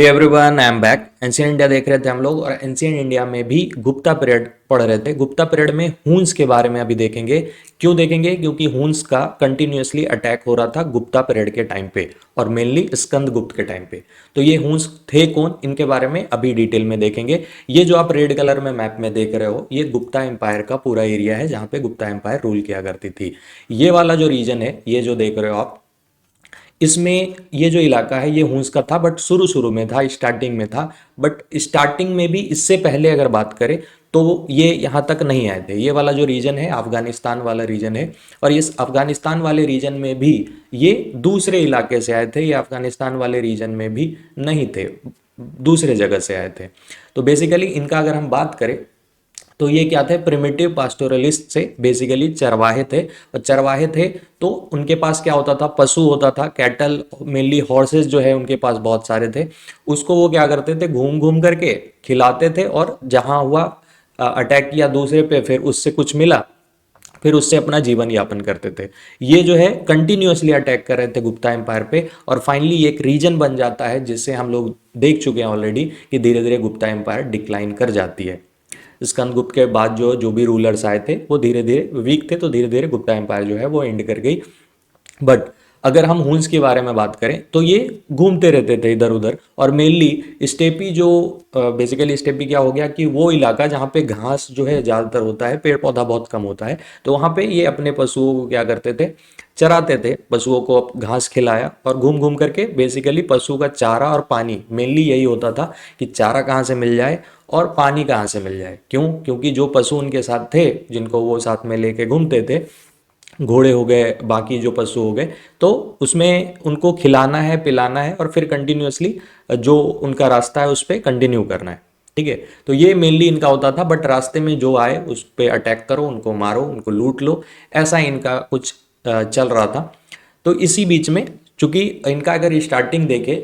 Hey everyone, I am back. Ancient India देख रहे थे हम लोग, और एंशियंट इंडिया में भी गुप्ता पीरियड पढ़ रहे थे। गुप्ता पीरियड में हूंस के बारे में अभी देखेंगे। क्यों देखेंगे? क्योंकि हूंस का कंटिन्यूअसली अटैक हो रहा था गुप्ता पीरियड के टाइम पे, और मेनली स्कंदगुप्त के टाइम पे। तो ये हूंस थे कौन, इनके बारे में अभी डिटेल में देखेंगे। ये जो आप रेड कलर में मैप में देख रहे हो, ये गुप्ता एम्पायर का पूरा एरिया है जहाँ पे गुप्ता एम्पायर रूल किया करती थी। ये वाला जो रीजन है, ये जो देख रहे हो आप, इसमें ये जो इलाका है ये हूंस का था, बट शुरू शुरू में था, स्टार्टिंग में था। बट स्टार्टिंग में भी इससे पहले अगर बात करें तो ये यहाँ तक नहीं आए थे। ये वाला जो रीजन है अफगानिस्तान वाला रीजन है, और इस अफगानिस्तान वाले रीजन में भी ये दूसरे इलाके से आए थे। ये अफगानिस्तान वाले रीजन में भी नहीं थे, दूसरे जगह से आए थे। तो बेसिकली इनका अगर हम बात करें तो ये क्या थे? प्रिमिटिव पास्टोरलिस्ट से बेसिकली चरवाहे थे। और चरवाहे थे तो उनके पास क्या होता था? पशु होता था, कैटल, मेनली हॉर्सेस जो है उनके पास बहुत सारे थे। उसको वो क्या करते थे? घूम घूम करके खिलाते थे, और जहां हुआ अटैक किया दूसरे पे, फिर उससे कुछ मिला, फिर उससे अपना जीवन यापन करते थे। ये जो है कंटिन्यूअसली अटैक कर रहे थे गुप्ता एम्पायर पे, और फाइनली एक रीजन बन जाता है जिससे हम लोग देख चुके हैं ऑलरेडी कि धीरे धीरे गुप्ता एम्पायर डिक्लाइन कर जाती है। स्कंदगुप्त के बाद जो जो भी रूलर्स आए थे वो धीरे धीरे वीक थे, तो धीरे धीरे गुप्ता एम्पायर जो है वो एंड कर गई। बट अगर हम हुंस के बारे में बात करें तो ये घूमते रहते थे इधर उधर, और मेनली स्टेपी जो बेसिकली स्टेपी क्या हो गया कि वो इलाका जहाँ पे घास जो है ज़्यादातर होता है, पेड़ पौधा बहुत कम होता है, तो वहाँ पे ये अपने पशुओं को क्या करते थे? चराते थे। पशुओं को घास खिलाया, और घूम घूम करके बेसिकली पशु का चारा और पानी, मेनली यही होता था कि चारा कहाँ से मिल जाए और पानी कहाँ से मिल जाए। क्यों? क्योंकि जो पशु उनके साथ थे, जिनको वो साथ में लेके घूमते थे, घोड़े हो गए, बाकी जो पशु हो गए, तो उसमें उनको खिलाना है, पिलाना है, और फिर कंटिन्यूअसली जो उनका रास्ता है उस पर कंटिन्यू करना है। ठीक है, तो ये मेनली इनका होता था। बट रास्ते में जो आए उस पर अटैक करो, उनको मारो, उनको लूट लो, ऐसा इनका कुछ चल रहा था। तो इसी बीच में, चूंकि इनका अगर स्टार्टिंग देखे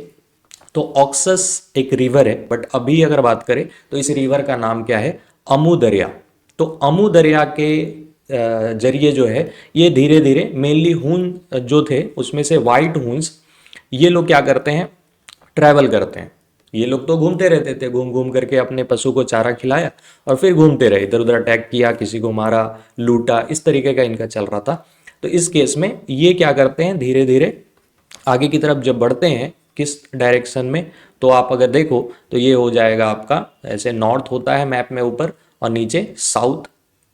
तो ऑक्सस एक रिवर है, बट अभी अगर बात करें तो इस रिवर का नाम क्या है? अमू दरिया। तो अमू दरिया के जरिए जो है ये धीरे धीरे मेनली हून जो थे उसमें से वाइट हून्स, ये लोग क्या करते हैं? ट्रैवल करते हैं। ये लोग तो घूमते रहते थे, घूम घूम करके अपने पशु को चारा खिलाया और फिर घूमते रहे, इधर उधर अटैक किया, किसी को मारा, लूटा, इस तरीके का इनका चल रहा था। तो इस केस में ये क्या करते हैं? धीरे धीरे आगे की तरफ जब बढ़ते हैं, किस डायरेक्शन में, तो आप अगर देखो तो ये हो जाएगा आपका, ऐसे नॉर्थ होता है मैप में ऊपर, और नीचे साउथ,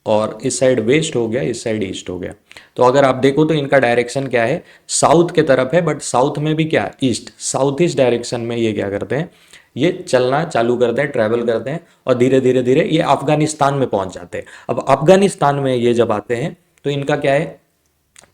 और इस साइड वेस्ट हो गया, इस साइड ईस्ट हो गया। तो अगर आप देखो तो इनका डायरेक्शन क्या है? साउथ के तरफ है, बट साउथ में भी क्या? ईस्ट, साउथ ईस्ट डायरेक्शन में ये क्या करते हैं? ये चलना चालू करते हैं, ट्रैवल करते हैं, और धीरे धीरे धीरे ये अफगानिस्तान में पहुंच जाते हैं। अब अफगानिस्तान में ये जब आते हैं तो इनका क्या है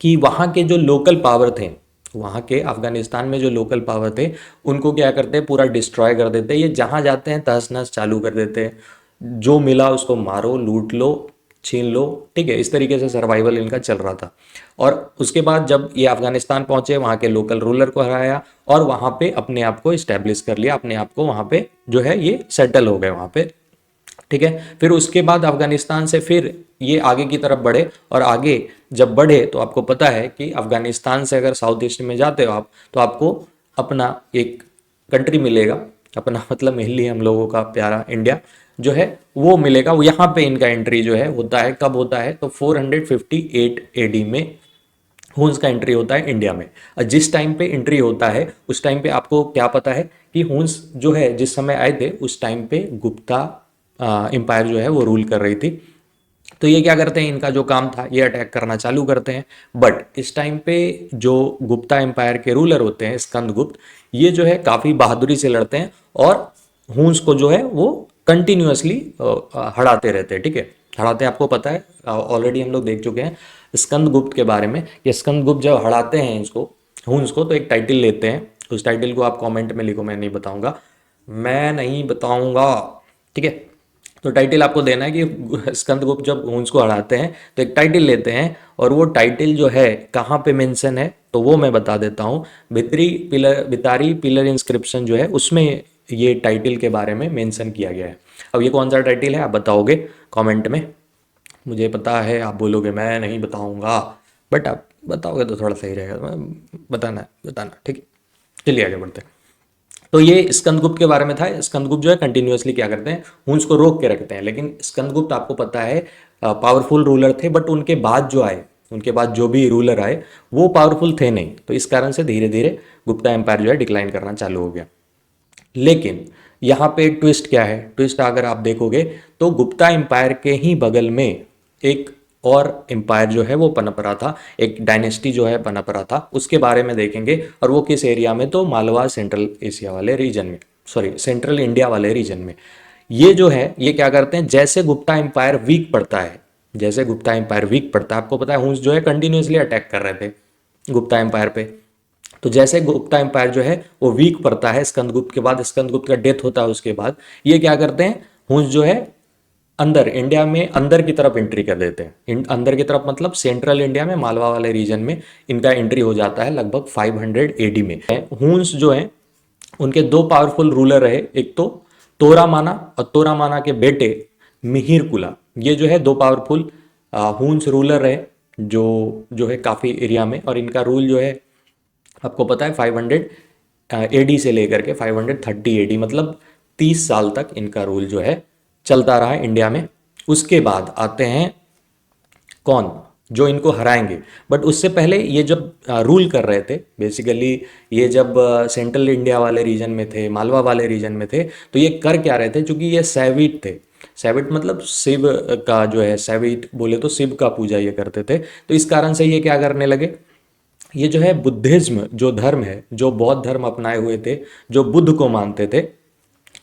कि वहाँ के जो लोकल पावर थे, वहाँ के अफगानिस्तान में जो लोकल पावर थे, उनको क्या करते हैं? पूरा डिस्ट्रॉय कर देते हैं। ये जहाँ जाते हैं तहस नहस चालू कर देते हैं, जो मिला उसको मारो, लूट लो, छीन लो। ठीक है, इस तरीके से सर्वाइवल इनका चल रहा था। और उसके बाद जब ये अफगानिस्तान पहुंचे, वहाँ के लोकल रूलर को हराया, और वहाँ पे अपने आप को इस्टेब्लिश कर लिया, अपने आप को वहाँ पे जो है ये सेटल हो गए वहाँ पे। ठीक है, फिर उसके बाद अफगानिस्तान से फिर ये आगे की तरफ बढ़े, और आगे जब बढ़े तो आपको पता है कि अफगानिस्तान से अगर साउथ ईस्ट में जाते हो आप, तो आपको अपना एक कंट्री मिलेगा, अपना मतलब मेनली हम लोगों का प्यारा इंडिया जो है वो मिलेगा। वो यहाँ पे इनका एंट्री जो है होता है, कब होता है? तो 458 एडी में हूंस का एंट्री होता है इंडिया में। और जिस टाइम पे एंट्री होता है उस टाइम पे आपको क्या पता है कि हूंस जो है जिस समय आए थे उस टाइम पे गुप्ता एम्पायर जो है वो रूल कर रही थी। तो ये क्या करते हैं? इनका जो काम था ये अटैक करना चालू करते हैं। बट इस टाइम पे जो गुप्ता एम्पायर के रूलर होते हैं स्कंदगुप्त, ये जो है काफ़ी बहादुरी से लड़ते हैं, और हूंस को जो है वो कंटिन्यूअसली हराते रहते हैं। ठीक है, हराते हैं, आपको पता है, ऑलरेडी हम लोग देख चुके हैं स्कंदगुप्त के बारे में कि स्कंदगुप्त जब हराते हैं इसको, हूंस को, तो एक टाइटल लेते हैं। उस टाइटल को आप कमेंट में लिखो, मैं नहीं बताऊंगा, मैं नहीं बताऊंगा। ठीक है, तो टाइटल आपको देना है कि स्कंदगुप्त जब हूंस को हराते हैं तो एक टाइटल लेते हैं, और वो टाइटल जो है कहाँ पे मेंशन है तो वो मैं बता देता हूँ। भितारी पिलर इंस्क्रिप्शन जो है उसमें ये टाइटल के बारे में मेंशन किया गया है। अब ये कौन सा टाइटल है आप बताओगे कमेंट में? मुझे पता है आप बोलोगे मैं नहीं बताऊंगा, बट आप बताओगे तो थोड़ा सही रहेगा। बताना है, बताना। ठीक है, चलिए आगे बढ़ते हैं। तो ये स्कंदगुप्त के बारे में था। स्कंदगुप्त जो है कंटिन्यूअसली क्या करते हैं, हुन्स को रोक के रखते हैं। लेकिन स्कंदगुप्त आपको पता है पावरफुल रूलर थे, बट उनके बाद जो आए, उनके बाद जो भी रूलर आए वो पावरफुल थे नहीं। तो इस कारण से धीरे धीरे गुप्ता एम्पायर जो है डिक्लाइन करना चालू हो गया। लेकिन यहाँ पे ट्विस्ट क्या है, ट्विस्ट अगर आप देखोगे तो गुप्ता एम्पायर के ही बगल में एक और एम्पायर जो है वो पनप रहा था, एक डायनेस्टी जो है पनप रहा था, उसके बारे में देखेंगे। और वो किस एरिया में, तो मालवा सेंट्रल एशिया वाले रीजन में, सॉरी सेंट्रल इंडिया वाले रीजन में। ये जो है ये क्या करते हैं, जैसे गुप्ता एम्पायर वीक पड़ता है, जैसे गुप्ता एम्पायर वीक पड़ता है, आपको पता है हुन्स जो है कंटिन्यूसली अटैक कर रहे थे गुप्ता एम्पायर पे। तो जैसे गुप्ता एम्पायर जो है वो वीक पड़ता है स्कंदगुप्त के बाद, स्कंदगुप्त का डेथ होता है उसके बाद, ये क्या करते हैं, हुन्स जो है अंदर इंडिया में अंदर की तरफ एंट्री कर देते हैं। अंदर की तरफ मतलब सेंट्रल इंडिया में मालवा वाले रीजन में इनका एंट्री हो जाता है लगभग 500 एडी में। हुन्स जो है उनके दो पावरफुल रूलर रहे, एक तो तोरामाना और तोरामाना के बेटे मिहिर कुला। ये जो है दो पावरफुल हुन्स रूलर रहे, जो है काफ़ी एरिया में। और इनका रूल जो है आपको पता है 500 एडी से लेकर के 530 एडी, मतलब 30 साल तक इनका रूल जो है चलता रहा इंडिया में। उसके बाद आते हैं कौन, जो इनको हराएंगे। बट उससे पहले ये जब रूल कर रहे थे बेसिकली, ये जब सेंट्रल इंडिया वाले रीजन में थे, मालवा वाले रीजन में थे, तो ये कर क्या रहे थे, क्योंकि ये सैविट थे। सैविट मतलब शिव का जो है, सैविट बोले तो शिव का पूजा ये करते थे। तो इस कारण से ये क्या करने लगे, ये जो है बुद्धिज्म जो धर्म है, जो बौद्ध धर्म अपनाए हुए थे, जो बुद्ध को मानते थे,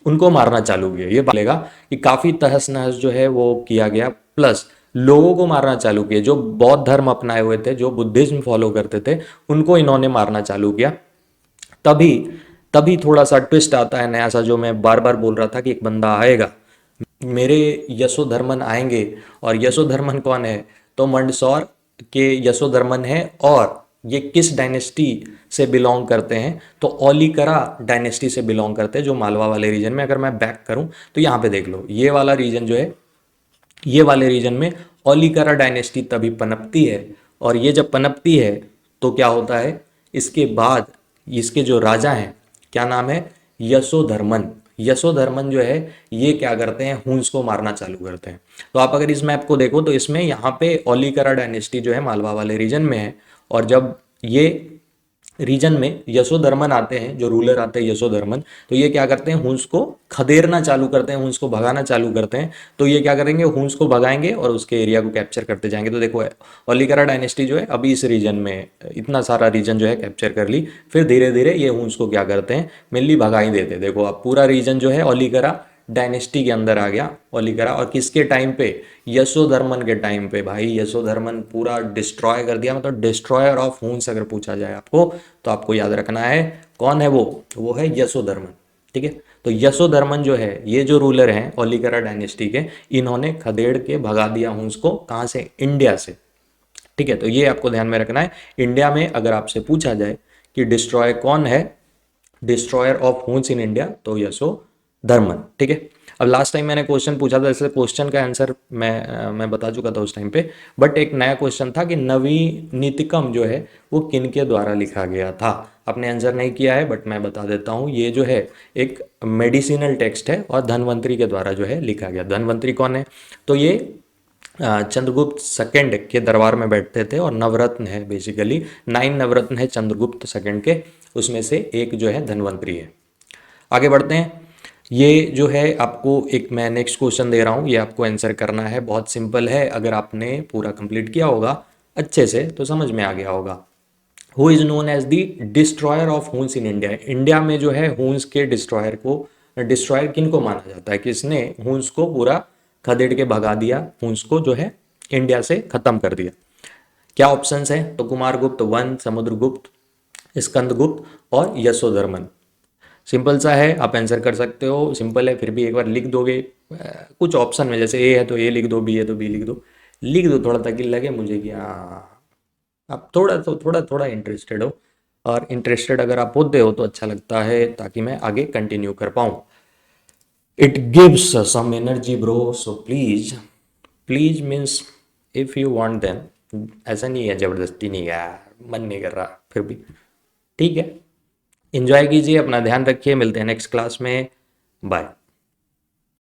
उनको मारना चालू किया। ये बोलेगा कि काफ़ी तहस नहस जो है वो किया गया, प्लस लोगों को मारना चालू किया जो बौद्ध धर्म अपनाए हुए थे, जो बुद्धिज्म फॉलो करते थे, उनको इन्होंने मारना चालू किया। तभी तभी थोड़ा सा ट्विस्ट आता है नया सा, जो मैं बार बार बोल रहा था कि एक बंदा आएगा, मेरे यशोधर्मन आएंगे। और यशोधर्मन कौन है, तो मंडसौर के यशोधर्मन है। और ये किस डायनेस्टी से बिलोंग करते हैं, तो ओलिकरा डायनेस्टी से बिलोंग करते हैं, जो मालवा वाले रीजन में। अगर मैं बैक करूं तो यहाँ पे देख लो, ये वाला रीजन जो है, ये वाले रीजन में ओलिकरा डायनेस्टी तभी पनपती है। और ये जब पनपती है तो क्या होता है, इसके बाद इसके जो राजा हैं, क्या नाम है, यशोधर्मन। यशोधर्मन जो है ये क्या करते हैं, हुन्स को मारना चालू करते हैं। तो आप अगर इस मैप को देखो तो इसमें यहाँ पे ओलिकरा डायनेस्टी जो है मालवा वाले रीजन में है। और जब ये रीजन में यशोधर्मन आते हैं, जो रूलर आते हैं यशोधर्मन, तो ये क्या करते हैं, हुन्स को खदेड़ना चालू करते हैं, हुन्स को भगाना चालू करते हैं। तो ये क्या करेंगे, हुन्स को भगाएंगे और उसके एरिया को कैप्चर करते जाएंगे। तो देखो ओलिकरा डायनेस्टी जो है अभी इस रीजन में इतना सारा रीजन जो है कैप्चर कर ली, फिर धीरे धीरे ये हुन्स को क्या करते हैं, मेनली भगा ही देते हैं। देखो अब पूरा रीजन जो है ओलिकरा डायनेस्टी के अंदर आ गया ओलिकरा। और किसके टाइम पे, यशोधर्मन के टाइम पे। भाई यशोधर्मन पूरा डिस्ट्रॉय कर दिया, मतलब डिस्ट्रॉयर ऑफ हुन्स अगर पूछा जाए आपको, तो आपको याद रखना है कौन है वो है यशोधर्मन। ठीक है, तो यशोधर्मन जो है, ये जो रूलर हैं ओलिकरा डायनेस्टी के, इन्होंने खदेड़ के भगा दिया हुन्स को, कहाँ से, इंडिया से। ठीक है, तो ये आपको ध्यान में रखना है। इंडिया में अगर आपसे पूछा जाए कि डिस्ट्रॉय कौन है, destroyer of Huns in India, तो यशोधर्मन। ठीक है, अब लास्ट टाइम मैंने क्वेश्चन पूछा था, इसलिए क्वेश्चन का आंसर मैं बता चुका था उस टाइम पे। बट एक नया क्वेश्चन था कि नवीनीतिकम जो है वो किन के द्वारा लिखा गया था। आपने आंसर नहीं किया है बट मैं बता देता हूँ, ये जो है एक मेडिसिनल टेक्स्ट है और धन्वंतरी के द्वारा जो है लिखा गया। धन्वंतरी कौन है, तो ये चंद्रगुप्त सेकंड के दरबार में बैठते थे, और नवरत्न है बेसिकली, 9 नवरत्न है चंद्रगुप्त सेकंड के, उसमें से एक जो है धन्वंतरी है। आगे बढ़ते हैं। ये जो है आपको एक मैं नेक्स्ट क्वेश्चन दे रहा हूँ, ये आपको आंसर करना है, बहुत सिंपल है। अगर आपने पूरा कंप्लीट किया होगा अच्छे से तो समझ में आ गया होगा। Who is known as the destroyer of Huns in India. India में जो है हुन्स के डिस्ट्रॉयर को, डिस्ट्रॉयर किन को माना जाता है, किसने हुन्स को पूरा खदेड़ के भगा दिया, हुन्स को जो है इंडिया से खत्म कर दिया। क्या ऑप्शंस है, तो कुमारगुप्त वन, समुद्रगुप्त, स्कंदगुप्त और यशोधर्मन। सिंपल सा है, आप आंसर कर सकते हो, सिंपल है, फिर भी एक बार लिख दोगे कुछ ऑप्शन में, जैसे ए है तो ए लिख दो, बी है तो बी लिख दो थोड़ा, ताकि लगे मुझे कि हाँ आप थोड़ा तो थोड़ा इंटरेस्टेड हो। और इंटरेस्टेड अगर आप होते हो तो अच्छा लगता है, ताकि मैं आगे कंटिन्यू कर पाऊँ। It gives some energy bro, so please please means if you want then, ऐसा नहीं है ज़बरदस्ती नहीं है, मन नहीं कर रहा फिर भी ठीक है। एंजॉय कीजिए, अपना ध्यान रखिए, मिलते हैं नेक्स्ट क्लास में। बाय।